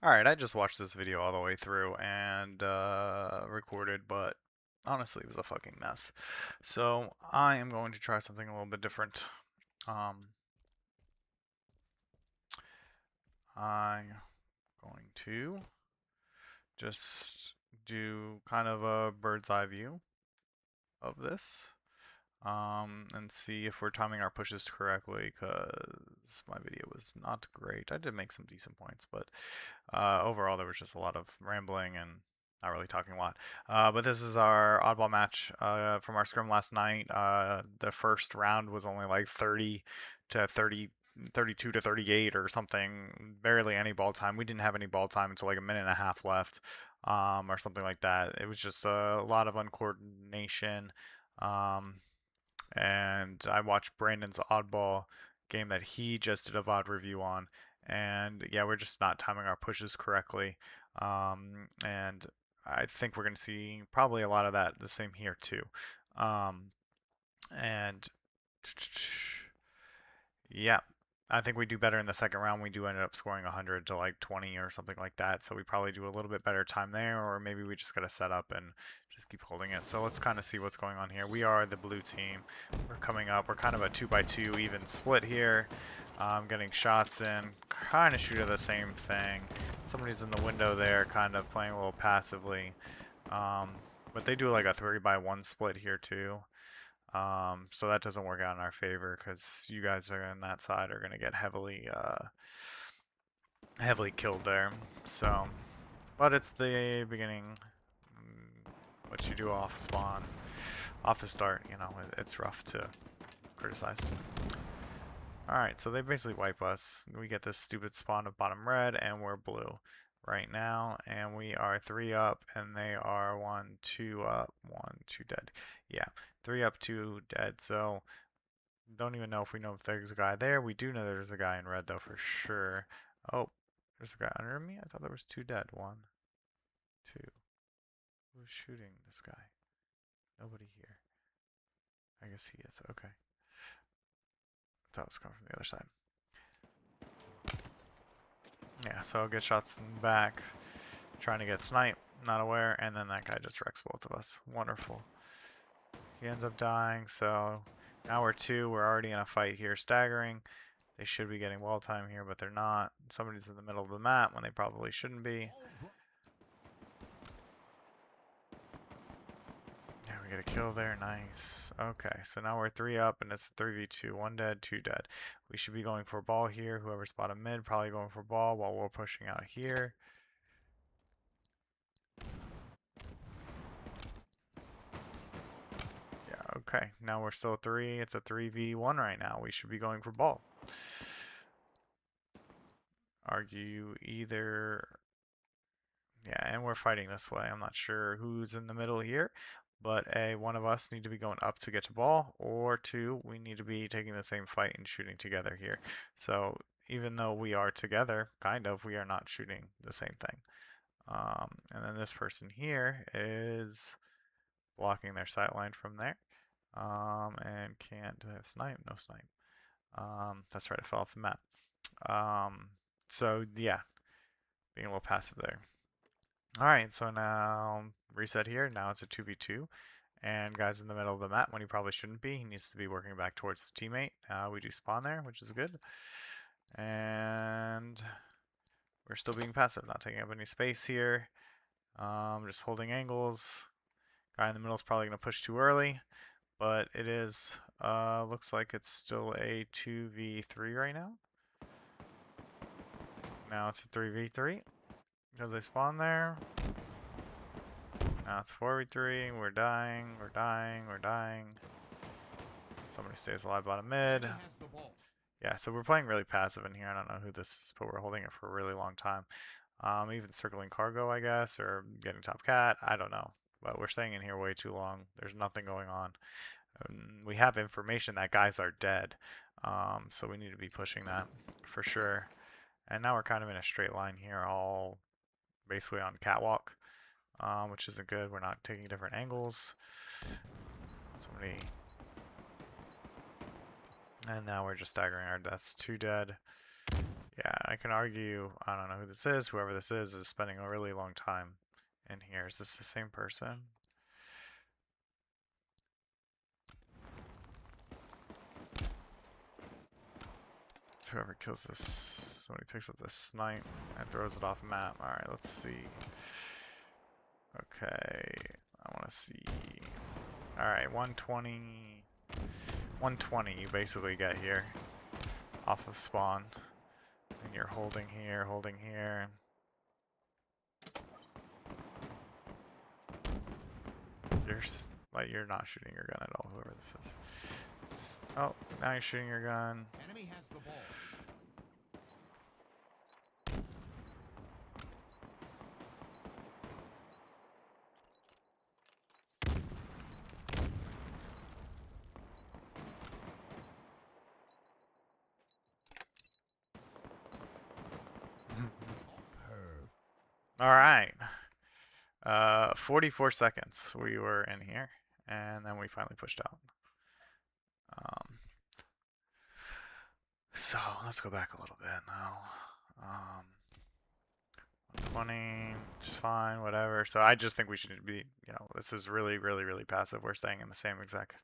Alright, I just watched this video all the way through and recorded, but honestly, it was a fucking mess. So I am going to try something a little bit different. Um, I'm going to just do kind of a bird's eye view of this. And see if we're timing our pushes correctly, because my video was not great. I did make some decent points, but overall there was just a lot of rambling and not really talking a lot. But this is our oddball match from our scrim last night. The first round was only like 30 to 30, 32 to 38 or something. Barely any ball time. We didn't have any ball time until like a minute and a half left, or something like that. It was just a lot of uncoordination. Um, and I watched Brandon's Oddball game that he just did a VOD review on, and yeah, we're just not timing our pushes correctly, and I think we're going to see probably a lot of that the same here too, and yeah, I think we do better in the second round. We do end up scoring 100 to like 20 or something like that. So we probably do a little bit better time there, or maybe we just got to set up and just keep holding it. So let's kind of see what's going on here. We are the blue team. We're coming up. We're kind of a 2x2 even split here. Getting shots in. Kind of shoot at the same thing. Somebody's in the window there, kind of playing a little passively. Um, but they do like a 3x1 split here too. So that doesn't work out in our favor because you guys are on that side are going to get heavily killed there. So, but it's the beginning. What you do off spawn, off the start, it's rough to criticize. Alright, so they basically wipe us. We get this stupid spawn of bottom red, and we're blue right now, and we are 3 up, and they are 1, 2 up, 1, 2 dead. Yeah, 3 up, 2 dead, so don't even know if there's a guy there. We do know there's a guy in red, though, for sure. Oh, there's a guy under me? I thought there was 2 dead. 1, 2. Who's shooting this guy? Nobody here. I guess he is. Okay. I thought it was coming from the other side. Yeah, so I'll get shots in the back. Trying to get snipe, not aware, and then that guy just wrecks both of us. Wonderful. He ends up dying, so now we're 2. We're already in a fight here, staggering. They should be getting wall time here, but they're not. Somebody's in the middle of the map when they probably shouldn't be. Yeah, we get a kill there. Nice. Okay, so now we're 3 up, and it's a 3v2. 1 dead, 2 dead. We should be going for ball here. Whoever's bottom mid, probably going for ball while we're pushing out here. Yeah, okay. Now we're still 3. It's a 3v1 right now. We should be going for ball. Argue either. Yeah, and we're fighting this way. I'm not sure who's in the middle here, but A, one of us need to be going up to get to ball, or 2, we need to be taking the same fight and shooting together here. So even though we are together, kind of, we are not shooting the same thing. And then this person here is blocking their sight line from there. And can't, do they have snipe? No snipe. That's right, I fell off the map. So yeah, being a little passive there. Alright, so now reset here. Now it's a 2v2. And guy's in the middle of the map when he probably shouldn't be. He needs to be working back towards the teammate. We do spawn there, which is good. And we're still being passive, not taking up any space here. Just holding angles. Guy in the middle is probably going to push too early. But it is, looks like it's still a 2v3 right now. Now it's a 3v3 because they spawn there. Now it's 4v3. We're dying. We're dying. We're dying. Somebody stays alive bottom mid. Yeah, so we're playing really passive in here. I don't know who this is, but we're holding it for a really long time. Even circling cargo, I guess, or getting top cat. I don't know. But we're staying in here way too long. There's nothing going on. We have information that guys are dead. So we need to be pushing that for sure. And now we're kind of in a straight line here, all basically on catwalk, which isn't good. We're not taking different angles. Somebody. And now we're just staggering our deaths. 2 dead. Yeah, I can argue, I don't know who this is. Whoever this is spending a really long time in here. Is this the same person? So whoever kills this, somebody picks up this snipe and throws it off map. Alright, let's see. Okay, I want to see. Alright, 120. 120 you basically get here off of spawn. And you're holding here, holding here. You're not shooting your gun at all, whoever this is. Oh, now you're shooting your gun. Enemy has the ball. All right. 44 seconds we were in here, and then we finally pushed out. So let's go back a little bit now. 20, just fine, whatever. So I just think we should be, this is really, really, really passive. We're staying in the same exact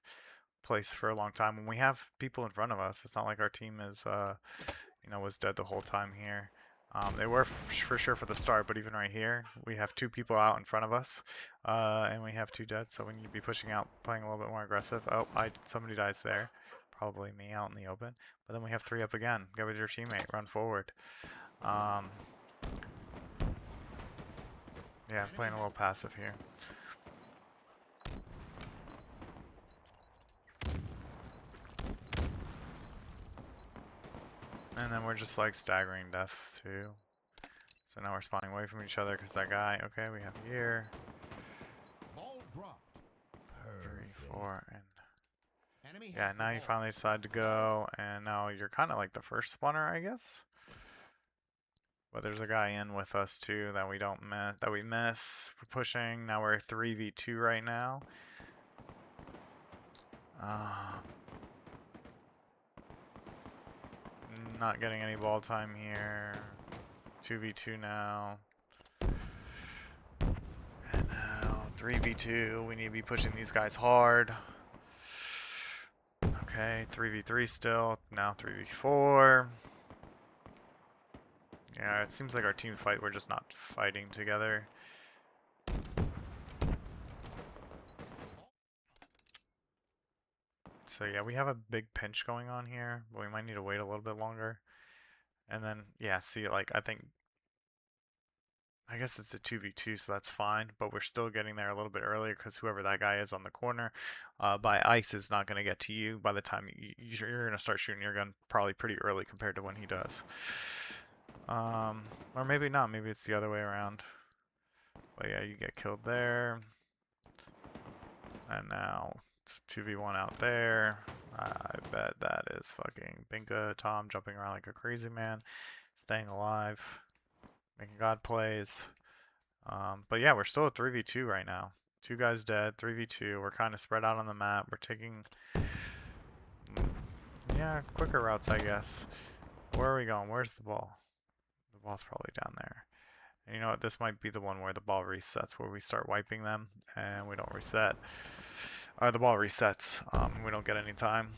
place for a long time. When we have people in front of us, it's not like our team is, was dead the whole time here. They were for sure for the start, but even right here, we have 2 people out in front of us, and we have 2 dead, so we need to be pushing out, playing a little bit more aggressive. Oh, somebody dies there. Probably me out in the open. But then we have 3 up again. Get with your teammate, run forward. Yeah, playing a little passive here. And then we're just like staggering deaths too. So now we're spawning away from each other because that guy, okay, we have here. 3, 4, and yeah, now you finally decide to go, and now you're kind of like the first spawner, I guess. But there's a guy in with us too that we don't miss, that we miss. We're pushing. Now we're 3v2 right now. Not getting any ball time here. 2v2 now. And now 3v2. We need to be pushing these guys hard. Okay, 3v3 still. Now 3v4. Yeah, it seems like our team fight, we're just not fighting together. So yeah, we have a big pinch going on here, but we might need to wait a little bit longer. And then, yeah, see, like, I guess it's a 2v2, so that's fine, but we're still getting there a little bit earlier because whoever that guy is on the corner by ice is not going to get to you by the time you're going to start shooting your gun probably pretty early compared to when he does. Or maybe not, maybe it's the other way around. But yeah, you get killed there. And now it's 2v1 out there. I bet that is fucking Binka Tom jumping around like a crazy man, staying alive, making god plays. But yeah, we're still at 3v2 right now. 2 guys dead, 3v2. We're kind of spread out on the map. We're taking, yeah, quicker routes, I guess. Where are we going? Where's the ball? The ball's probably down there. And you know what? This might be the one where the ball resets, where we start wiping them and we don't reset. The ball resets. We don't get any time.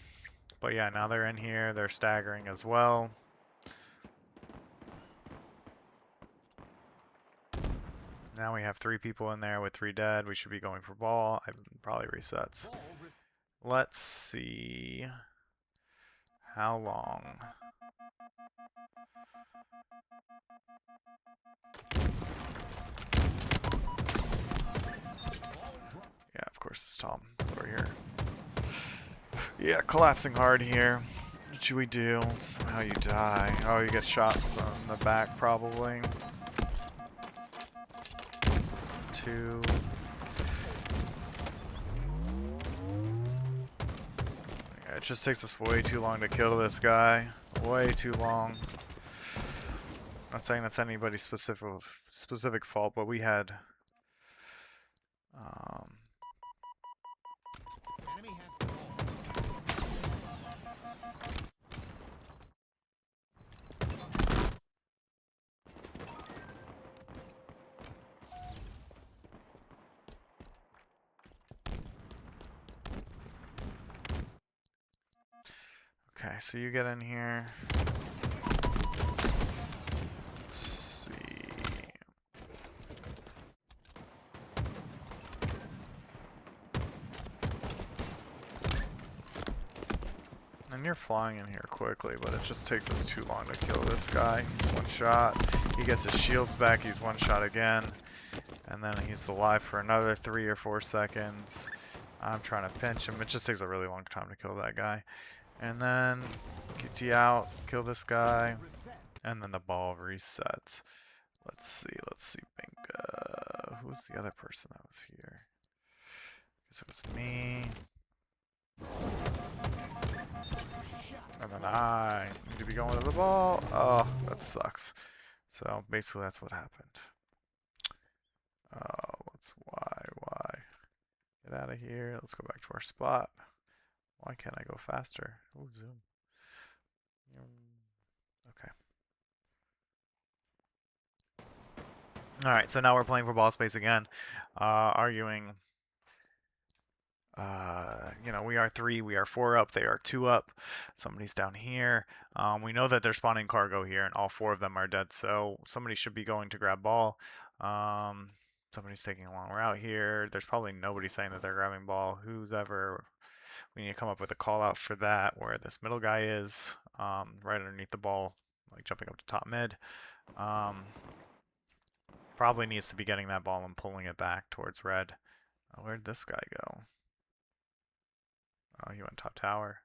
But yeah, now they're in here. They're staggering as well. Now we have 3 people in there with 3 dead. We should be going for ball. Probably resets. Let's see how long. Yeah, of course it's Tom over here. Yeah, collapsing hard here. What should we do? Somehow you die. Oh, you get shots on the back probably. 2. Yeah, it just takes us way too long to kill this guy. Way too long. Not saying that's anybody's specific fault, but we had Okay, so you get in here. Let's see. And you're flying in here quickly, but it just takes us too long to kill this guy. He's one shot. He gets his shields back, he's one shot again. And then he's alive for another 3 or 4 seconds. I'm trying to pinch him. It just takes a really long time to kill that guy. And then get you out, kill this guy, and then the ball resets. Let's see, Binka. Who's the other person that was here? Guess it was me. And then I need to be going to the ball. Oh, that sucks. So basically that's what happened. Why? Get out of here. Let's go back to our spot. Why can't I go faster? Oh, zoom. Okay. Alright, so now we're playing for ball space again. Arguing. You know, we are 3, we are 4 up, they are 2 up. Somebody's down here. We know that they're spawning cargo here, and all 4 of them are dead, so somebody should be going to grab ball. Somebody's taking a long route here. There's probably nobody saying that they're grabbing ball. Who's ever... We need to come up with a call out for that, where this middle guy is, right underneath the ball, like jumping up to top mid. Probably needs to be getting that ball and pulling it back towards red. Where'd this guy go? Oh, he went top tower.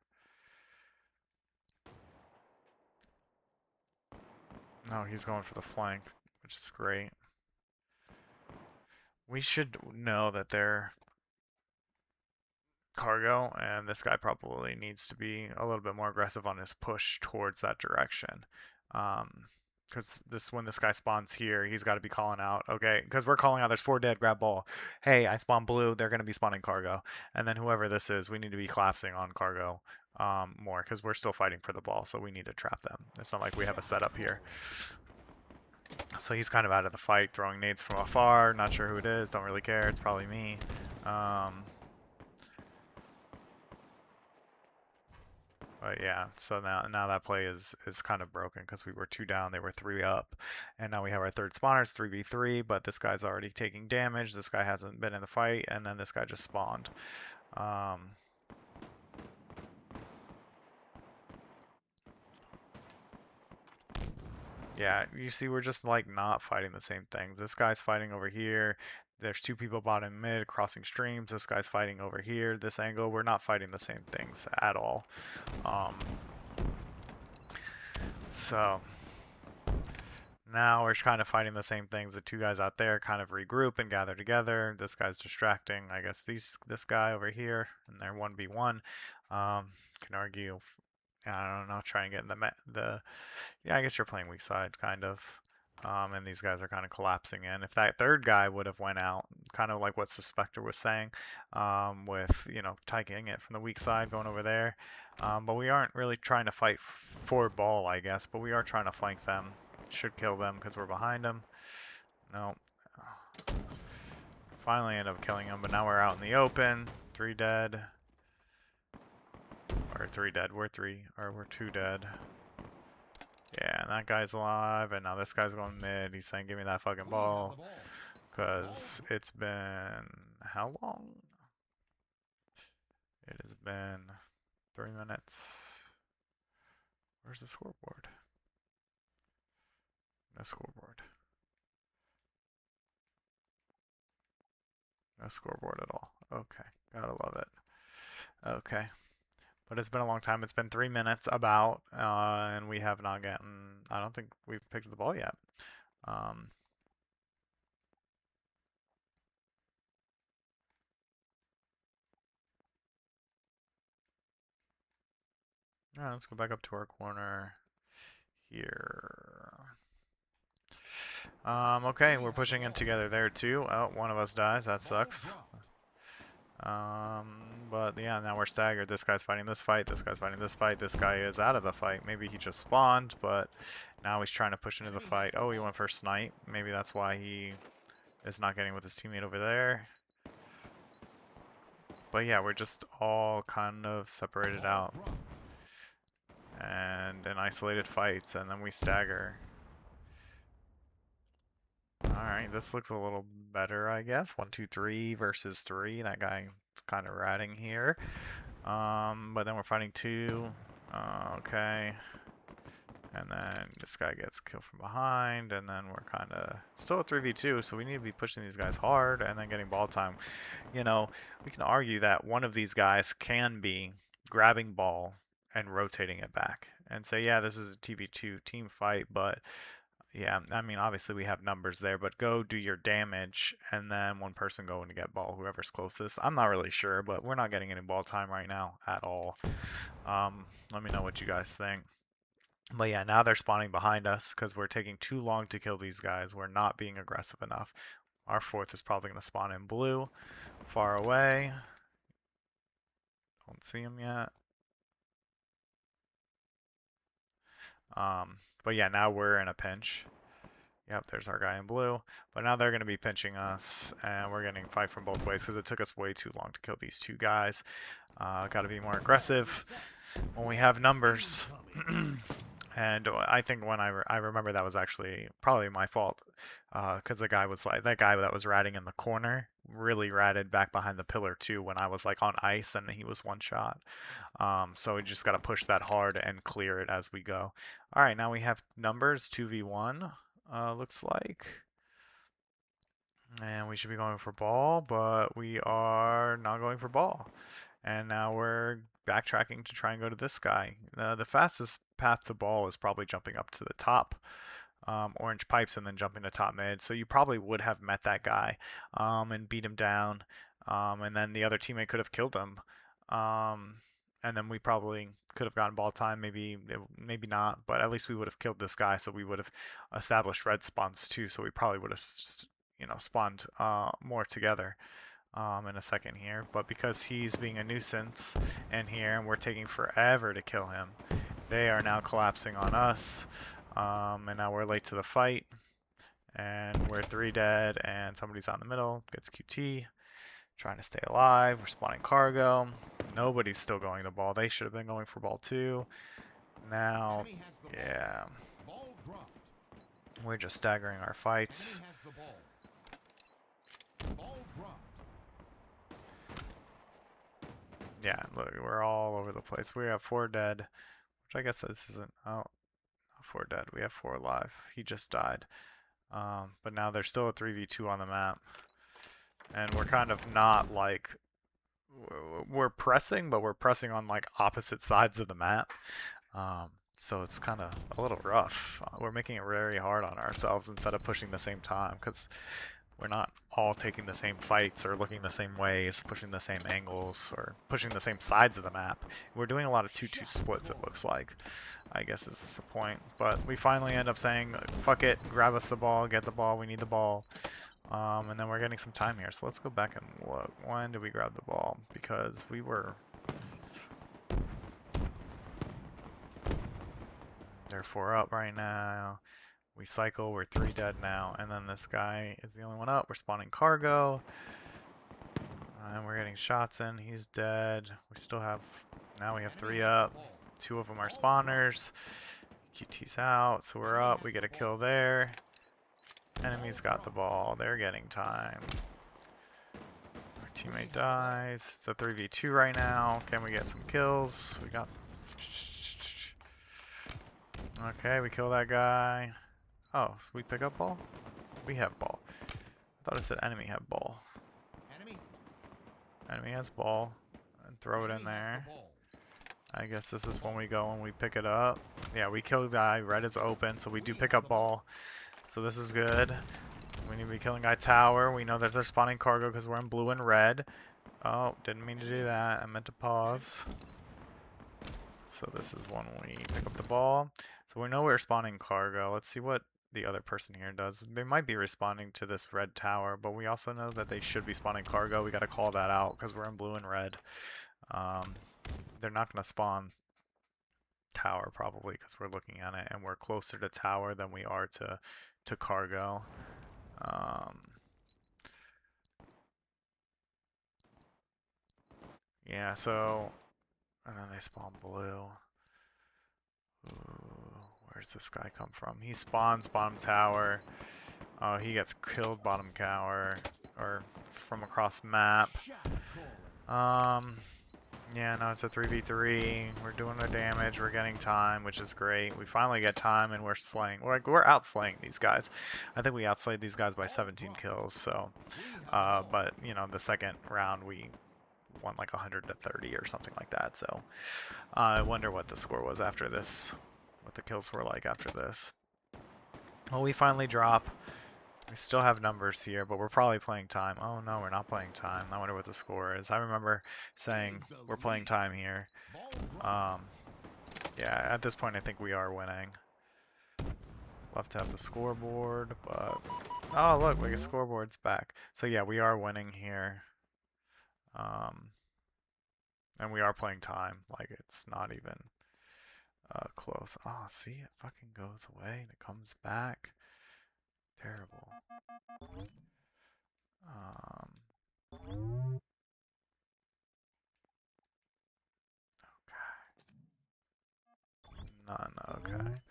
No, he's going for the flank, which is great. We should know that they're cargo, and this guy probably needs to be a little bit more aggressive on his push towards that direction. Because when this guy spawns here, he's got to be calling out, okay, because we're calling out, there's 4 dead, grab ball. Hey, I spawned blue, they're going to be spawning cargo. And then whoever this is, we need to be collapsing on cargo more, because we're still fighting for the ball, so we need to trap them. It's not like we have a setup here. So he's kind of out of the fight, throwing nades from afar, not sure who it is, don't really care, it's probably me. But yeah, so now that play is kind of broken because we were 2 down, they were 3 up, and now we have our third spawner, it's 3v3, but this guy's already taking damage, this guy hasn't been in the fight, and then this guy just spawned. Yeah, you see we're just like not fighting the same things. This guy's fighting over here, there's 2 people bottom mid crossing streams, this guy's fighting over here, this angle, we're not fighting the same things at all. So now we're kind of fighting the same things. The 2 guys out there kind of regroup and gather together. This guy's distracting, I guess, this guy over here, and they're 1v1. Can argue, I don't know, try and get in the yeah, I guess you're playing weak side, kind of. And these guys are kind of collapsing in. If that third guy would have went out, kind of like what Suspector was saying, with, you know, taking it from the weak side, going over there. But we aren't really trying to fight for ball, I guess, but we are trying to flank them. Should kill them because we're behind them. No. Finally end up killing them, but now we're out in the open. 3 dead. Or 3 dead. We're 2 dead. Yeah, and that guy's alive, and now this guy's going mid. He's saying, give me that fucking ball. Because it's been... how long? It has been 3 minutes. Where's the scoreboard? No scoreboard. No scoreboard at all. Okay, gotta love it. Okay. But it's been a long time. It's been 3 minutes about, and we have not gotten... I don't think we've picked the ball yet. Yeah, let's go back up to our corner here. Okay, we're pushing in together there too. Oh, one of us dies. That sucks. But yeah, now we're staggered. This guy's fighting this fight, this guy's fighting this fight, this guy is out of the fight. Maybe he just spawned, but now he's trying to push into the fight. Oh, he went for a snipe. Maybe that's why he is not getting with his teammate over there. But yeah, we're just all kind of separated out. and in isolated fights, and then we stagger. Alright, this looks a little better, I guess. 1, 2, 3 versus 3. That guy kind of ratting here. But then we're fighting 2. Okay. And then this guy gets killed from behind, and then we're kind of still a 3v2, so we need to be pushing these guys hard and then getting ball time. You know, we can argue that one of these guys can be grabbing ball and rotating it back and say, yeah, this is a TV2 team fight, but yeah, I mean, obviously we have numbers there, but go do your damage and then one person go in to get ball, whoever's closest. I'm not really sure, but we're not getting any ball time right now at all. Let me know what you guys think. But yeah, now they're spawning behind us because we're taking too long to kill these guys. We're not being aggressive enough. Our fourth is probably going to spawn in blue, far away. Don't see him yet. But yeah, now we're in a pinch. Yep, there's our guy in blue. But now they're going to be pinching us, and we're getting fight from both ways because it took us way too long to kill these two guys. Got to be more aggressive when we have numbers. And I think when I remember that was actually probably my fault, because the guy was like, that guy that was ratting in the corner really ratted back behind the pillar too when I was like on ice and he was one shot. So we just got to push that hard and clear it as we go. All right, now we have numbers 2v1, looks like. And we should be going for ball, but we are not going for ball. And now we're backtracking to try and go to this guy. The fastest path to ball is probably jumping up to the top orange pipes and then jumping to top mid. So you probably would have met that guy and beat him down. And then the other teammate could have killed him. And then we probably could have gotten ball time, maybe not, but at least we would have killed this guy, so we would have established red spawns too, so we probably would have, spawned more together in a second here. But because he's being a nuisance in here and we're taking forever to kill him, they are now collapsing on us, and now we're late to the fight, and we're 3 dead, and somebody's out in the middle, gets QT. Trying to stay alive. We're spawning cargo. Nobody's still going to ball. They should have been going for ball too. Now, yeah. We're just staggering our fights. Yeah, look, we're all over the place. We have 4 dead, which I guess this isn't. Oh, 4 dead. We have 4 alive. He just died. But now there's still a 3v2 on the map. And we're kind of not like, we're pressing, but we're pressing on like opposite sides of the map. So it's kind of a little rough. We're making it very hard on ourselves instead of pushing the same time because we're not all taking the same fights or looking the same ways, pushing the same angles, or pushing the same sides of the map. We're doing a lot of 2-2 splits, it looks like, I guess is the point. But we finally end up saying, fuck it, grab us the ball, get the ball, we need the ball. And then we're getting some time here, so let's go back and look. When did we grab the ball? Because we were... They're 4 up right now. We cycle, we're 3 dead now, and then this guy is the only one up. We're spawning cargo. And we're getting shots in. He's dead. We still have... Now we have 3 up. 2 of them are spawners. QT's out, so we're up. We get a kill there. Enemy's got the ball. They're getting time. Our teammate dies. It's a 3v2 right now. Can we get some kills? We got... Okay, we kill that guy. Oh, so we pick up ball? We have ball. I thought it said enemy have ball. Enemy has ball. And throw it in there. I guess this is when we go and we pick it up. Yeah, we kill the guy. Red is open, so we do pick up ball. So this is good. We need to be killing guy tower. We know that they're spawning cargo because we're in blue and red. Oh, didn't mean to do that. I meant to pause. So this is when we pick up the ball. So we know we're spawning cargo. Let's see what the other person here does. They might be responding to this red tower, but we also know that they should be spawning cargo. We got to call that out because we're in blue and red. They're not going to spawn tower probably because we're looking at it and we're closer to tower than we are to cargo. Yeah, so, and then they spawn blue. Ooh, where's this guy come from? He spawns bottom tower. Oh, he gets killed bottom tower. Or from across map. Yeah, no, it's a 3v3. We're doing the damage. We're getting time, which is great. We finally get time, and we're slaying. We're outslaying these guys. I think we outslayed these guys by 17 kills. So, but you know, the second round we won like 100 to 30 or something like that. So, I wonder what the score was after this. What the kills were like after this. Well, we finally drop. We still have numbers here, but we're probably playing time. Oh no, we're not playing time. I wonder what the score is. I remember saying we're playing time here. Yeah, at this point I think we are winning. Love to have the scoreboard, but... Oh look, we get scoreboards back. So yeah, we are winning here. And we are playing time. Like, it's not even close. Oh, see, it fucking goes away and it comes back. Terrible. None, okay.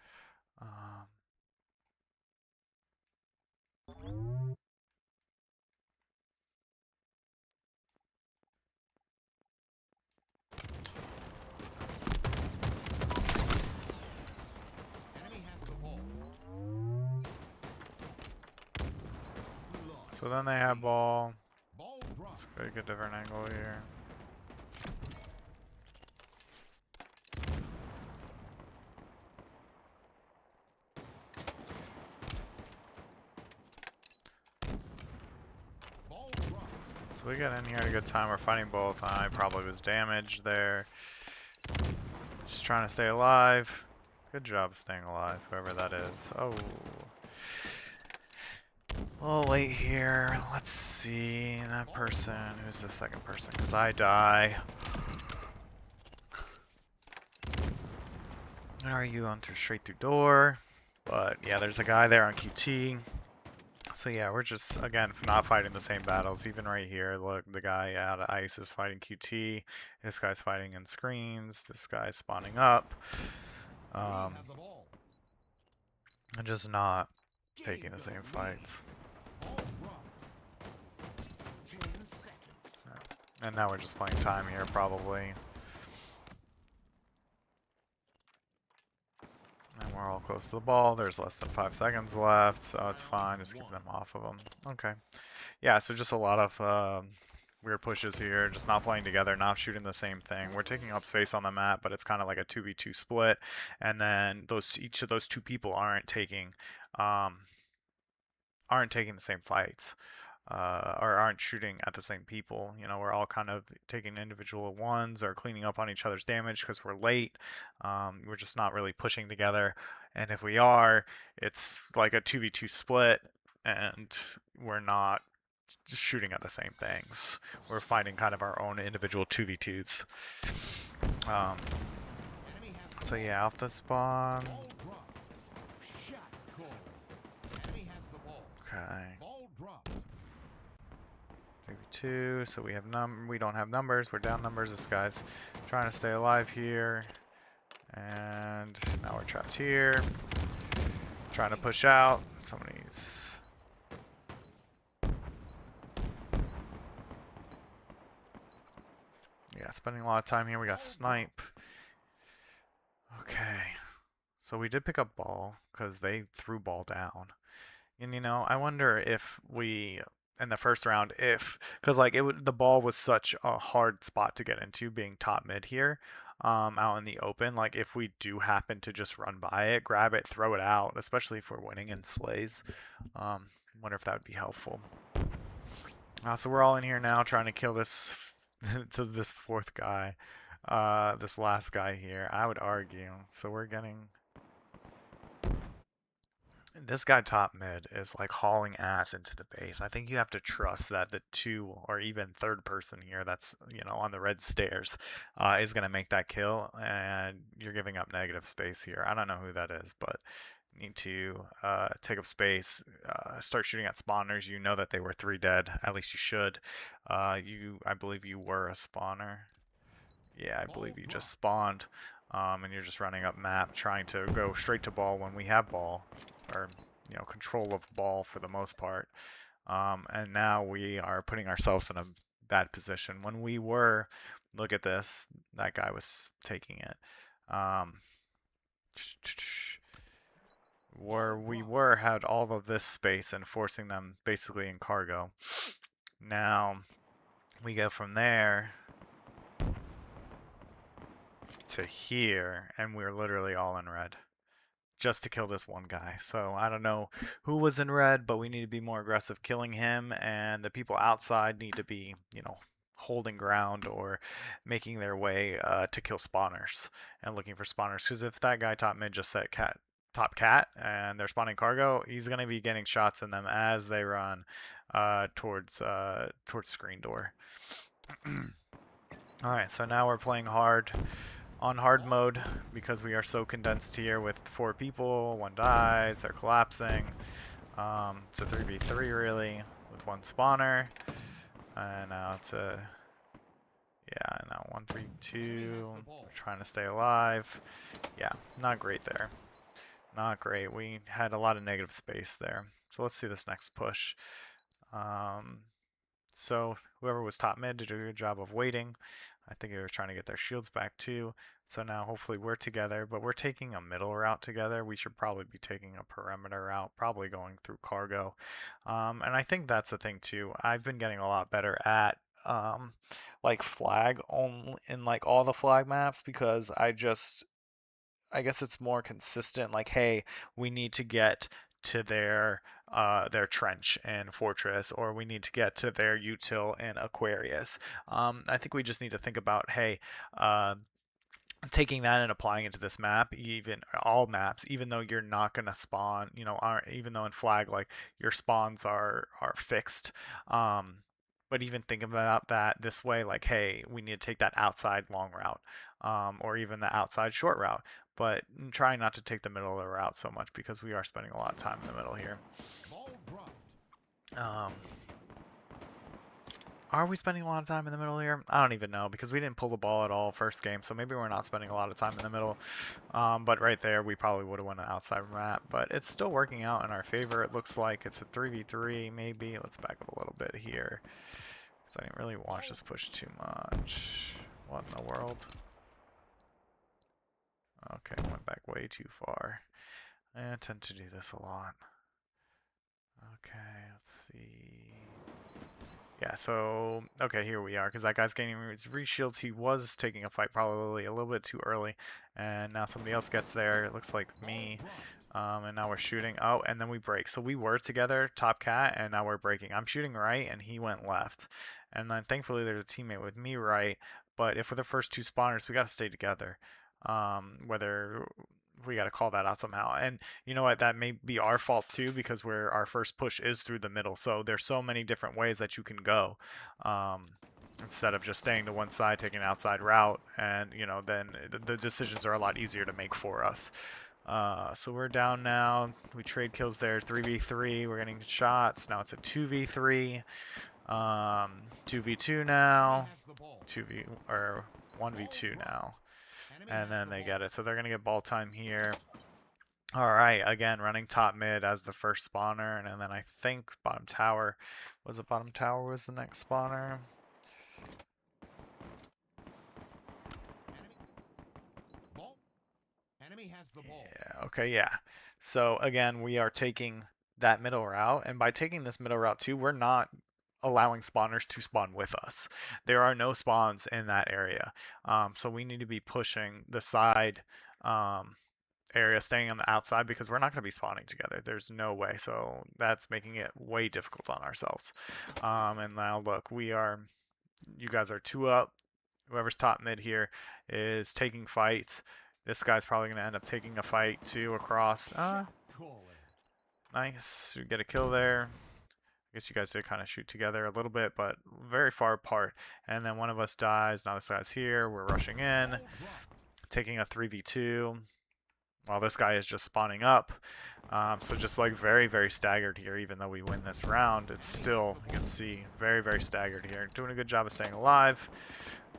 So then they have ball. Let's take a different angle here. So we get in here at a good time. We're fighting both. I probably was damaged there. Just trying to stay alive. Good job staying alive, whoever that is. Oh. A little late here. Let's see. That person. Who's the second person? Because I die. Are you enter straight through door? But yeah, there's a guy there on QT. So yeah, we're just, again, not fighting the same battles. Even right here, look, the guy out of ice is fighting QT. This guy's fighting in screens. This guy's spawning up. And just not taking the same fights. And now we're just playing time here, probably. And we're all close to the ball. There's less than 5 seconds left, so it's fine. Just keep them off of them. Okay. Yeah, so just a lot of weird pushes here. Just not playing together, not shooting the same thing. We're taking up space on the map, but it's kind of like a 2v2 split. And then each of those two people aren't taking the same fights. Or aren't shooting at the same people. You know, we're all kind of taking individual ones or cleaning up on each other's damage because we're late. We're just not really pushing together. And if we are, it's like a 2v2 split and we're not shooting at the same things. We're fighting kind of our own individual 2v2s. So yeah, off the spawn. Okay. 2, so we don't have numbers, we're down numbers. This guy's trying to stay alive here. And now we're trapped here. Trying to push out. Somebody's spending a lot of time here. We got snipe. Okay. So we did pick up ball because they threw ball down. And you know, I wonder if we in the first round, because like the ball was such a hard spot to get into, being top mid here, out in the open. Like if we do happen to just run by it, grab it, throw it out, especially if we're winning in slays. Wonder if that would be helpful. So we're all in here now trying to kill this to this fourth guy, this last guy here. I would argue. So we're getting. This guy top mid is like hauling ass into the base. I think you have to trust that the two or even third person here that's, you know, on the red stairs is going to make that kill, and you're giving up negative space here. I don't know who that is, but you need to take up space, start shooting at spawners. You know that they were 3 dead. At least you should. I believe you were a spawner. Yeah, I believe you just spawned. and you're just running up map trying to go straight to ball when we have ball, or control of ball for the most part. And now we are putting ourselves in a bad position. When we were, look at this, that guy was taking it. Where we were had all of this space and forcing them basically in cargo. Now we go from there to here, and we're literally all in red just to kill this one guy. So I don't know who was in red, but we need to be more aggressive killing him, and the people outside need to be, holding ground or making their way to kill spawners and looking for spawners. Because if that guy top mid just set top cat and they're spawning cargo, he's going to be getting shots in them as they run towards screen door. All right, so now we're playing hard. On hard mode because we are so condensed here with 4 people, 1 dies, they're collapsing. It's a 3v3 really with 1 spawner. And now it's a, now 1-3-2. We're trying to stay alive. Yeah, not great there. Not great. We had a lot of negative space there. So let's see this next push. So whoever was top mid did a good job of waiting. I think they were trying to get their shields back too. So now hopefully we're together, but we're taking a middle route together. We should probably be taking a perimeter route, probably going through cargo. And I think that's the thing too. I've been getting a lot better at like flag on in like all the flag maps because I guess it's more consistent. Like, hey, we need to get to their trench and fortress, or we need to get to their util and Aquarius. I think we just need to think about, hey, taking that and applying it to this map, even all maps, even though you're not gonna spawn, even though in flag like your spawns are fixed. But even think about that this way, like, hey, we need to take that outside long route, or even the outside short route. But try not to take the middle of the route so much because we are spending a lot of time in the middle here. Are we spending a lot of time in the middle here? I don't even know because we didn't pull the ball at all first game, so maybe we're not spending a lot of time in the middle. But right there, we probably would have won an outside map, but it's still working out in our favor. It looks like it's a 3v3 maybe. Let's back up a little bit here because I didn't really watch this push too much. What in the world? Okay, went back way too far. I tend to do this a lot. Okay, let's see. Yeah, so, okay, here we are, because that guy's gaining his re-shields. He was taking a fight probably a little bit too early, and now somebody else gets there. It looks like me, and now we're shooting. Oh, and then we break. So we were together, top cat, and now we're breaking. I'm shooting right, and he went left. And then thankfully there's a teammate with me right, but if we're the first 2 spawners, we got to stay together. Whether we got to call that out somehow. And you know what, that may be our fault too because our first push is through the middle, so there's so many different ways that you can go, instead of just staying to one side, taking an outside route, and then the decisions are a lot easier to make for us. So we're down now. We trade kills there, 3v3. We're getting shots. Now it's a 2v3, 2v2 now, 1v2 now. And then they get it. So they're going to get ball time here. All right, again, running top mid as the first spawner. And then I think bottom tower. Was it bottom tower was the next spawner? Enemy has the ball. Yeah, okay, yeah. So again, we are taking that middle route. And by taking this middle route too, we're not allowing spawners to spawn with us. There are no spawns in that area. So we need to be pushing the side area, staying on the outside because we're not going to be spawning together. There's no way. So that's making it way difficult on ourselves. And now look, you guys are 2 up. Whoever's top mid here is taking fights. This guy's probably going to end up taking a fight too across. Nice. We get a kill there. I guess you guys did kind of shoot together a little bit, but very far apart. And then one of us dies. Now this guy's here. We're rushing in, taking a 3v2 while this guy is just spawning up. So just like very, very staggered here, even though we win this round. It's still, you can see, very, very staggered here. Doing a good job of staying alive.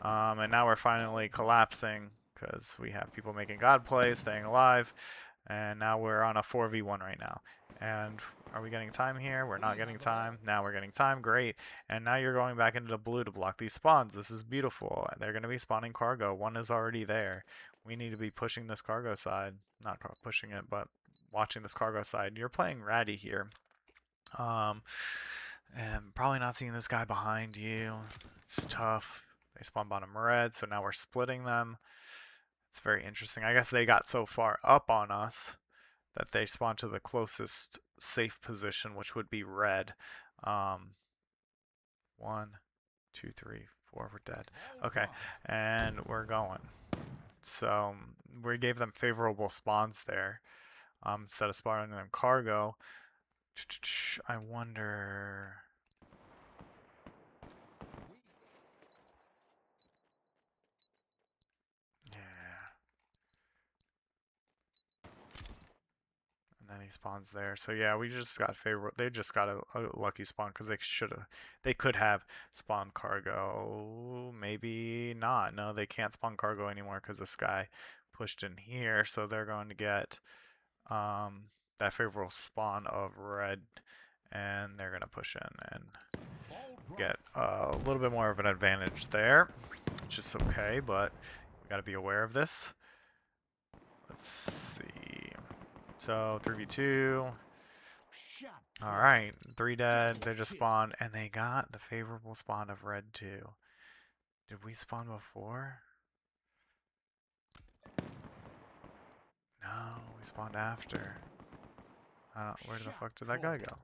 And now we're finally collapsing because we have people making God plays, staying alive, and now we're on a 4v1 right now. And are we getting time here? We're not getting time. Now we're getting time. Great. And now you're going back into the blue to block these spawns. This is beautiful. They're going to be spawning cargo. One is already there. We need to be pushing this cargo side. Not pushing it, but watching this cargo side. You're playing ratty here. And probably not seeing this guy behind you. It's tough. They spawn bottom red, so now we're splitting them. It's very interesting. I guess they got so far up on us that they spawned to the closest safe position, which would be red. 1, 2, 3, 4, we're dead. Okay, and we're going. So we gave them favorable spawns there instead of spawning them cargo. I wonder... And then he spawns there. So yeah, we just got favorable. They just got a lucky spawn because they could have spawned cargo. Maybe not. No, they can't spawn cargo anymore because this guy pushed in here. So they're going to get that favorable spawn of red, and they're going to push in and get a little bit more of an advantage there, which is okay, but we got to be aware of this. Let's see. So 3v2. Alright, 3 dead, they just spawned, and they got the favorable spawn of red too. Did we spawn before? No, we spawned after. Where the fuck did that guy go?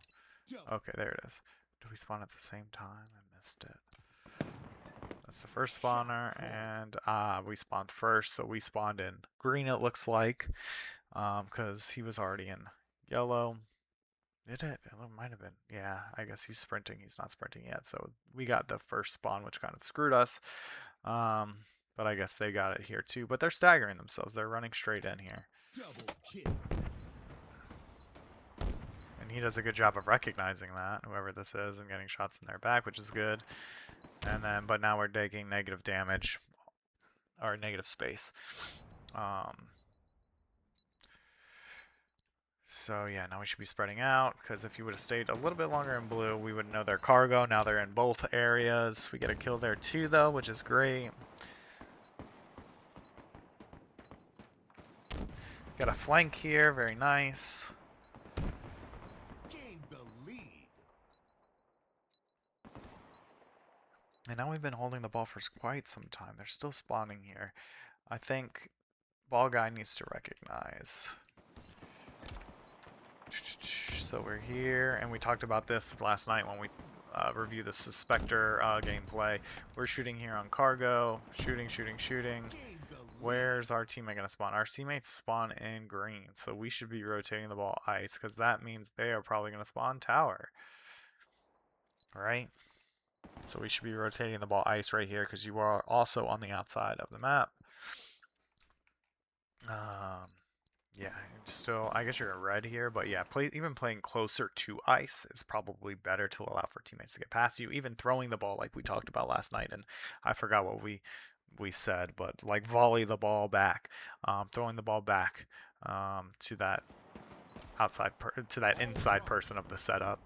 Okay, there it is. Did we spawn at the same time? I missed it. That's the first spawner, and we spawned first, so we spawned in green it looks like, because he was already in yellow. Did it? It might have been. Yeah, I guess he's sprinting. He's not sprinting yet, so we got the first spawn, which kind of screwed us. But I guess they got it here too. But they're staggering themselves. They're running straight in here. And he does a good job of recognizing that, whoever this is, and getting shots in their back, which is good. And then, but now we're taking negative damage, or negative space. So yeah, now we should be spreading out, because if you would have stayed a little bit longer in blue, we would know their cargo. Now they're in both areas. We get a kill there too, though, which is great. Got a flank here, very nice. Gained the lead. And now we've been holding the ball for quite some time. They're still spawning here. I think ball guy needs to recognize. So we're here, and we talked about this last night when we reviewed the Suspector gameplay. We're shooting here on cargo, shooting. Where's our teammate going to spawn? Our teammates spawn in green, so we should be rotating the ball ice, because that means they are probably going to spawn tower. Right? So we should be rotating the ball ice right here, because you are also on the outside of the map. Yeah, still, I guess you're in red here, but yeah, even playing closer to ice is probably better to allow for teammates to get past you. Even throwing the ball like we talked about last night, and I forgot what we said, but like volley the ball back, throwing the ball back to that inside person of the setup.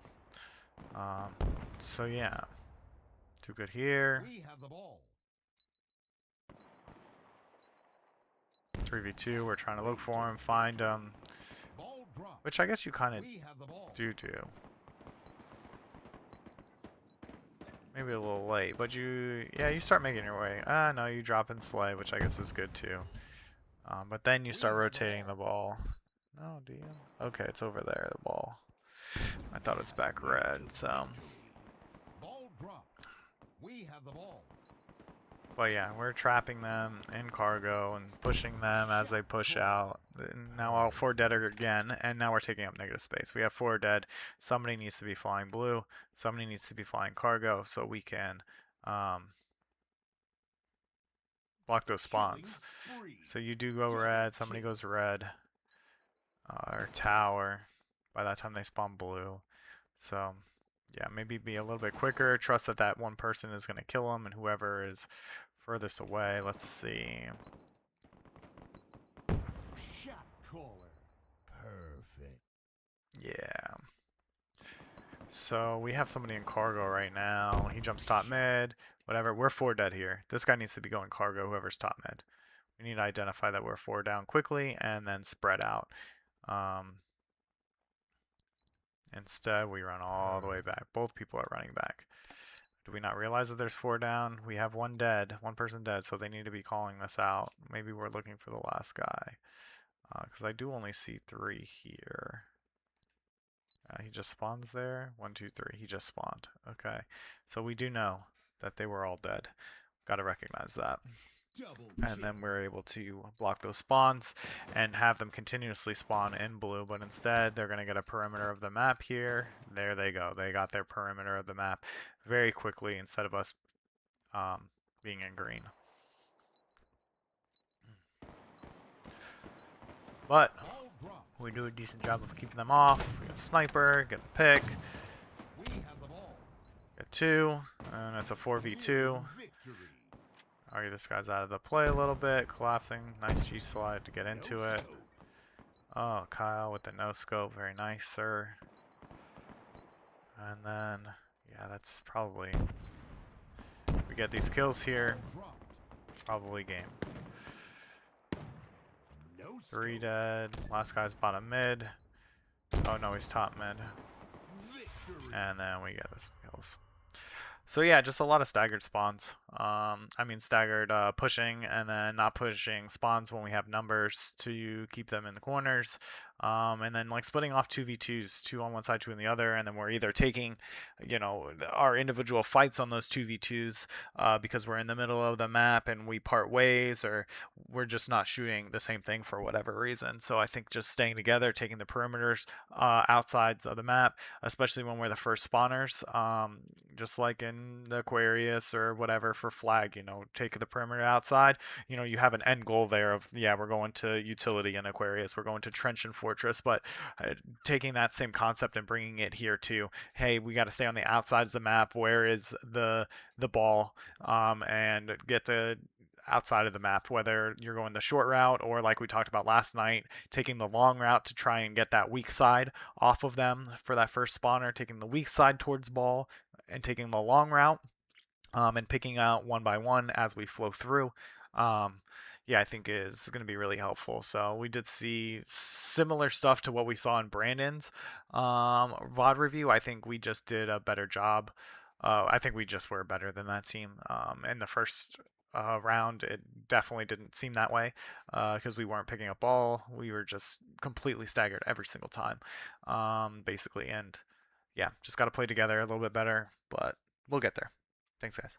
So yeah, too good here. We have the ball. 3v2, we're trying to look for him, find him, which I guess you kind of do. Maybe a little late, but you start making your way. No, you drop in Slay, which I guess is good too. But then you start rotating the ball. No, do you? Okay, it's over there, the ball. I thought it was back red, so. Ball drop. We have the ball. But yeah, we're trapping them in cargo and pushing them as they push out. Now all 4 dead again, and now we're taking up negative space. We have 4 dead. Somebody needs to be flying blue. Somebody needs to be flying cargo so we can block those spawns. So you do go red, somebody goes red, or tower. By that time they spawn blue. So yeah, maybe be a little bit quicker. Trust that that one person is going to kill them, and whoever is furthest away, let's see. Yeah. So we have somebody in cargo right now. He jumps top mid. Whatever. We're 4 dead here. This guy needs to be going cargo, whoever's top mid. We need to identify that we're 4 down quickly and then spread out. Um, Instead, we run all the way back. Both people are running back. Do we not realize that there's 4 down? We have 1 dead, 1 person dead, so they need to be calling this out. Maybe we're looking for the last guy. Because I do only see 3 here. He just spawns there. 1, 2, 3. He just spawned. Okay. So we do know that they were all dead. Got to recognize that. And then we're able to block those spawns and have them continuously spawn in blue, but instead they're going to get a perimeter of the map here. There they go. They got their perimeter of the map very quickly instead of us being in green. But we do a decent job of keeping them off. We get sniper, get the pick, get 2, and it's a 4v2. Argue this guy's out of the play a little bit, collapsing. Nice G slide to get into it. Oh, Kyle with the no scope, very nice, sir. And then, yeah, that's probably. If we get these kills here, probably game. 3 dead. Last guy's bottom mid. Oh no, he's top mid. And then we get this kills. So yeah, just a lot of staggered spawns. Staggered pushing and then not pushing spawns when we have numbers to keep them in the corners. And then like splitting off 2v2s, 2 on one side, 2 on the other, and then we're either taking, our individual fights on those 2v2s because we're in the middle of the map and we part ways, or we're just not shooting the same thing for whatever reason. So I think just staying together, taking the perimeters outsides of the map, especially when we're the first spawners, just like in the Aquarius or whatever for flag, take the perimeter outside. You have an end goal there of, yeah, we're going to utility in Aquarius, we're going to trench and fortress, but taking that same concept and bringing it here too. Hey, we got to stay on the outsides of the map. Where is the ball? And get the outside of the map, whether you're going the short route or like we talked about last night, taking the long route to try and get that weak side off of them for that first spawner, taking the weak side towards ball and taking the long route, and picking out one by one as we flow through. Yeah, I think is going to be really helpful. So we did see similar stuff to what we saw in Brandon's VOD review. I think we just did a better job. I think we just were better than that team. In the first round, it definitely didn't seem that way because we weren't picking up ball. We were just completely staggered every single time, basically. And yeah, just got to play together a little bit better, but we'll get there. Thanks, guys.